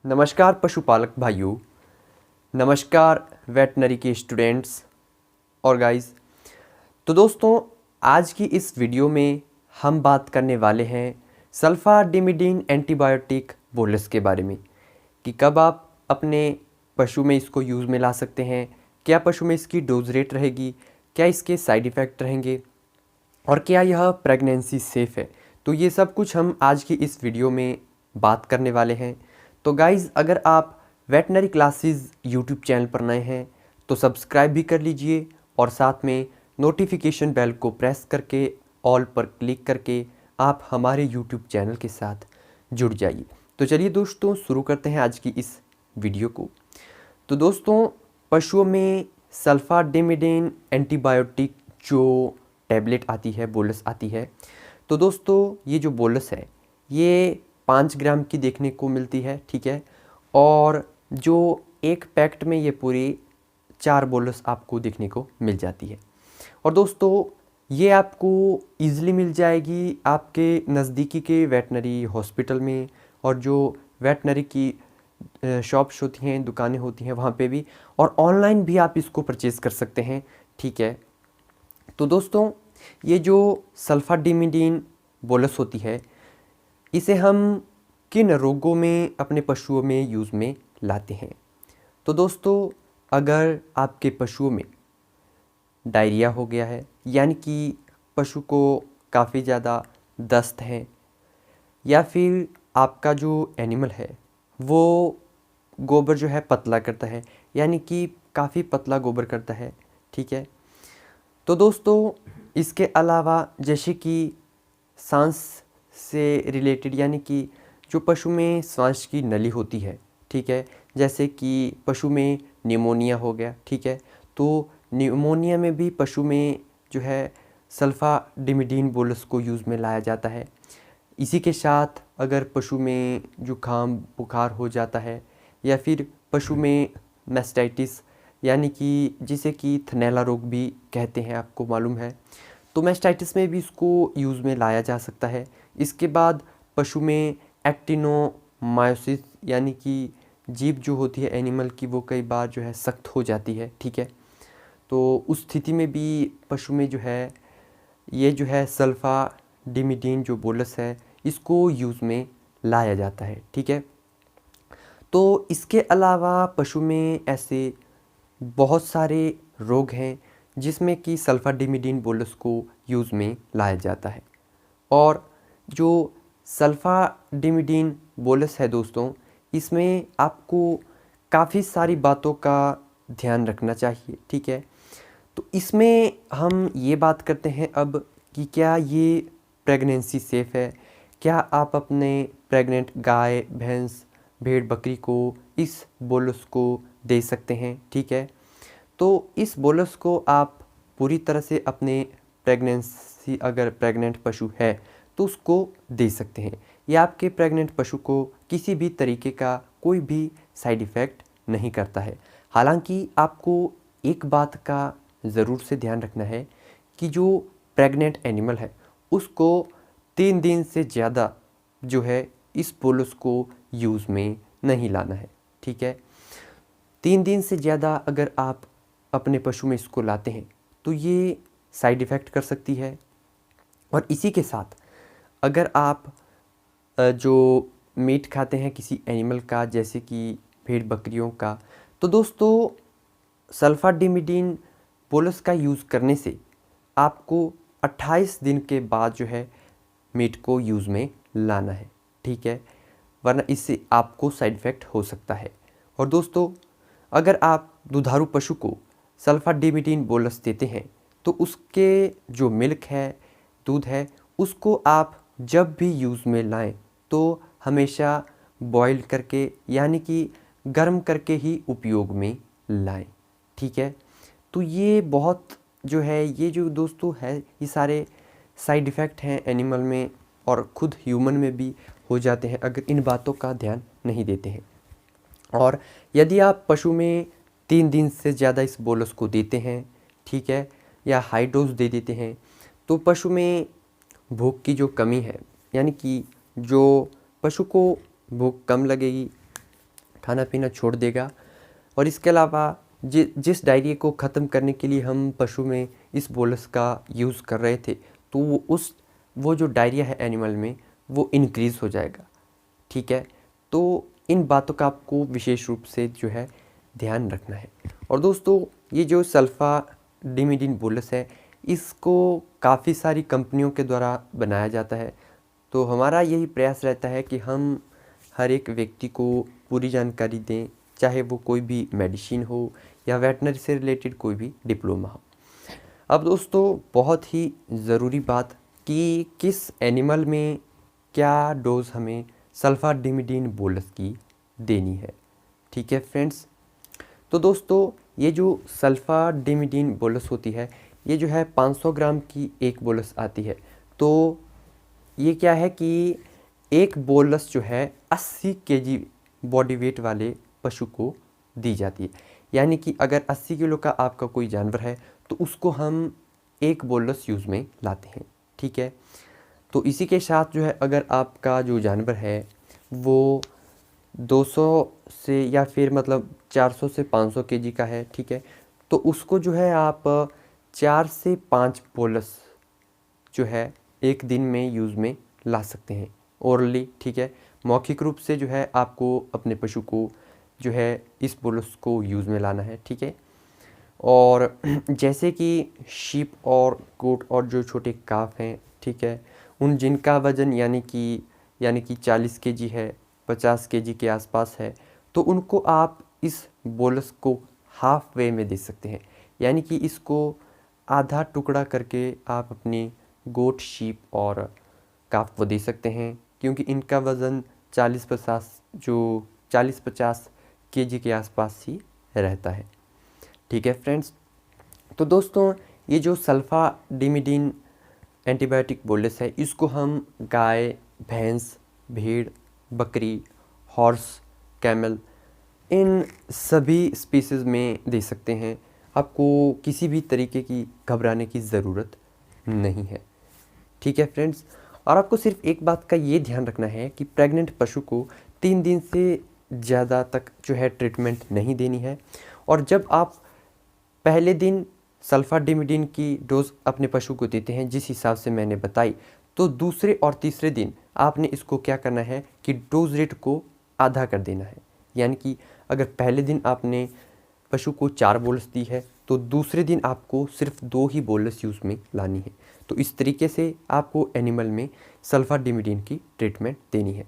नमस्कार पशुपालक भाइयों, नमस्कार वेटनरी के स्टूडेंट्स और गाइस। तो दोस्तों, आज की इस वीडियो में हम बात करने वाले हैं सल्फाडिमिडीन एंटीबायोटिक बोलस के बारे में कि कब आप अपने पशु में इसको यूज़ में ला सकते हैं, क्या पशु में इसकी डोज रेट रहेगी, क्या इसके साइड इफ़ेक्ट रहेंगे और क्या यह प्रेगनेंसी सेफ़ है। तो ये सब कुछ हम आज की इस वीडियो में बात करने वाले हैं। तो गाइज़, अगर आप वेटनरी क्लासेस यूट्यूब चैनल पर नए हैं तो सब्सक्राइब भी कर लीजिए और साथ में नोटिफिकेशन बेल को प्रेस करके ऑल पर क्लिक करके आप हमारे यूट्यूब चैनल के साथ जुड़ जाइए। तो चलिए दोस्तों, शुरू करते हैं आज की इस वीडियो को। तो दोस्तों, पशुओं में सल्फाडिमिडीन एंटीबायोटिक जो टैबलेट आती है, बोलस आती है, तो दोस्तों ये जो बोलस है ये 5 ग्राम की देखने को मिलती है, ठीक है। और जो एक पैकेट में ये पूरी 4 बोलस आपको देखने को मिल जाती है। और दोस्तों, ये आपको ईज़िली मिल जाएगी आपके नज़दीकी के वेटनरी हॉस्पिटल में, और जो वेटनरी की शॉप्स होती हैं, दुकानें होती हैं, वहाँ पे भी, और ऑनलाइन भी आप इसको परचेज़ कर सकते हैं, ठीक है। तो दोस्तों, ये जो सल्फाडिमिडीन बोलस होती है, इसे हम किन रोगों में अपने पशुओं में यूज़ में लाते हैं। तो दोस्तों, अगर आपके पशुओं में डायरिया हो गया है, यानी कि पशु को काफ़ी ज़्यादा दस्त है, या फिर आपका जो एनिमल है वो गोबर जो है पतला करता है, यानी कि काफ़ी पतला गोबर करता है, ठीक है। तो दोस्तों, इसके अलावा जैसे कि सांस से रिलेटेड, यानी कि जो पशु में सांस की नली होती है, ठीक है, जैसे कि पशु में निमोनिया हो गया, ठीक है। तो निमोनिया में भी पशु में जो है सल्फाडिमिडीन बोलस को यूज़ में लाया जाता है। इसी के साथ अगर पशु में जुकाम बुखार हो जाता है, या फिर पशु में मैस्टाइटिस, यानी कि जिसे कि थनैला रोग भी कहते हैं, आपको मालूम है, तो मैस्टाइटिस में भी इसको यूज़ में लाया जा सकता है। इसके बाद पशु में एक्टिनोमायोसिस, यानी कि जीभ जो होती है एनिमल की, वो कई बार जो है सख्त हो जाती है, ठीक है। तो उस स्थिति में भी पशु में जो है ये जो है सल्फाडिमिडीन जो बोलस है इसको यूज़ में लाया जाता है, ठीक है। तो इसके अलावा पशु में ऐसे बहुत सारे रोग हैं जिसमें कि सल्फाडिमिडीन बोलस को यूज़ में लाया जाता है। और जो सल्फाडिमिडीन बोलस है दोस्तों, इसमें आपको काफ़ी सारी बातों का ध्यान रखना चाहिए, ठीक है। तो इसमें हम ये बात करते हैं अब कि क्या ये प्रेगनेंसी सेफ़ है, क्या आप अपने प्रेग्नेंट गाय, भैंस, भेड़, बकरी को इस बोलस को दे सकते हैं, ठीक है। तो इस बोलस को आप पूरी तरह से अपने प्रेगनेंसी, अगर प्रेग्नेंट पशु है तो उसको दे सकते हैं। यह आपके प्रेग्नेंट पशु को किसी भी तरीके का कोई भी साइड इफ़ेक्ट नहीं करता है। हालांकि आपको एक बात का ज़रूर से ध्यान रखना है कि जो प्रेग्नेंट एनिमल है उसको 3 दिन से ज़्यादा जो है इस बोलस को यूज़ में नहीं लाना है, ठीक है। 3 दिन से ज़्यादा अगर आप अपने पशु में इसको लाते हैं तो ये साइड इफ़ेक्ट कर सकती है। और इसी के साथ अगर आप जो मीट खाते हैं किसी एनिमल का, जैसे कि भेड़ बकरियों का, तो दोस्तों सल्फाडिमिडीन बोलस का यूज़ करने से आपको 28 दिन के बाद जो है मीट को यूज़ में लाना है, ठीक है, वरना इससे आपको साइड इफ़ेक्ट हो सकता है। और दोस्तों, अगर आप दुधारू पशु को सल्फाडिमिडीन बोलस देते हैं तो उसके जो मिल्क है, दूध है, उसको आप जब भी यूज़ में लाएं तो हमेशा बॉईल करके, यानी कि गर्म करके ही उपयोग में लाएं, ठीक है। तो ये बहुत जो है, ये जो दोस्तों है, ये सारे साइड इफ़ेक्ट हैं एनिमल में और ख़ुद ह्यूमन में भी हो जाते हैं अगर इन बातों का ध्यान नहीं देते हैं। और यदि आप पशु में 3 दिन से ज़्यादा इस बोलस को देते हैं, ठीक है, या हाई डोज दे देते हैं, तो पशु में भूख की जो कमी है, यानी कि जो पशु को भूख कम लगेगी, खाना पीना छोड़ देगा। और इसके अलावा जिस डायरिया को ख़त्म करने के लिए हम पशु में इस बोलस का यूज़ कर रहे थे, तो वो जो डायरिया है एनिमल में वो इंक्रीज़ हो जाएगा। ठीक है, तो इन बातों का आपको विशेष रूप से जो है ध्यान रखना है। और दोस्तों, ये जो सल्फाडिमिडिन बोलस है, इसको काफ़ी सारी कंपनियों के द्वारा बनाया जाता है। तो हमारा यही प्रयास रहता है कि हम हर एक व्यक्ति को पूरी जानकारी दें, चाहे वो कोई भी मेडिसिन हो या वेटनरी से रिलेटेड कोई भी डिप्लोमा हो। अब दोस्तों, बहुत ही ज़रूरी बात कि किस एनिमल में क्या डोज हमें सल्फाडिमिडिन बोलस की देनी है। ठीक है फ्रेंड्स, तो दोस्तों ये जो सल्फाडिमिडिन बोलस होती है, ये जो है 500 ग्राम की एक बोलस आती है। तो ये क्या है कि एक बोलस जो है 80 केजी बॉडी वेट वाले पशु को दी जाती है। यानी कि अगर 80 किलो का आपका कोई जानवर है तो उसको हम एक बोलस यूज़ में लाते हैं। ठीक है, तो इसी के साथ जो है अगर आपका जो जानवर है वो 200 से या फिर मतलब 400 से 500 केजी का है, ठीक है, तो उसको जो है आप 4 से 5 बोलस जो है एक दिन में यूज़ में ला सकते हैं ओरली। ठीक है, मौखिक रूप से जो है आपको अपने पशु को जो है इस बोलस को यूज़ में लाना है। ठीक है, और जैसे कि शीप और गोट और जो छोटे काफ हैं, ठीक है, उन जिनका वज़न यानी कि 40 केजी है, 50 केजी के आसपास है, तो उनको आप इस बोलस को हाफ वे में दे सकते हैं। यानी कि इसको आधा टुकड़ा करके आप अपनी गोट, शीप और काफ को दे सकते हैं, क्योंकि इनका वज़न 40-50 केजी के आसपास ही रहता है। ठीक है फ्रेंड्स, तो दोस्तों ये जो सल्फाडिमिडिन एंटीबायोटिक बोलस है, इसको हम गाय, भैंस, भेड़, बकरी, हॉर्स, कैमल, इन सभी स्पीसीज़ में दे सकते हैं। आपको किसी भी तरीके की घबराने की ज़रूरत नहीं है। ठीक है फ्रेंड्स, और आपको सिर्फ एक बात का ये ध्यान रखना है कि प्रेग्नेंट पशु को 3 दिन से ज़्यादा तक जो है ट्रीटमेंट नहीं देनी है। और जब आप पहले दिन सल्फाडिमिडिन की डोज अपने पशु को देते हैं जिस हिसाब से मैंने बताई, तो दूसरे और तीसरे दिन आपने इसको क्या करना है कि डोज रेट को आधा कर देना है। यानी कि अगर पहले दिन आपने पशु को 4 बोलस दी है, तो दूसरे दिन आपको सिर्फ 2 ही बोलस यूज़ में लानी है। तो इस तरीके से आपको एनिमल में सल्फाडिमिडिन की ट्रीटमेंट देनी है।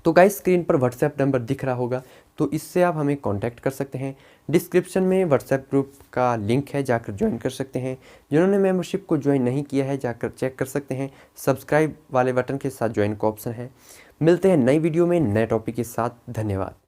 तो गाइस, स्क्रीन पर व्हाट्सएप नंबर दिख रहा होगा, तो इससे आप हमें कांटेक्ट कर सकते हैं। डिस्क्रिप्शन में व्हाट्सएप ग्रुप का लिंक है, जाकर ज्वाइन कर सकते हैं। जिन्होंने मेंबरशिप को ज्वाइन नहीं किया है, जाकर चेक कर सकते हैं। सब्सक्राइब वाले बटन के साथ ज्वाइन का ऑप्शन है। मिलते हैं नई वीडियो में नए टॉपिक के साथ। धन्यवाद।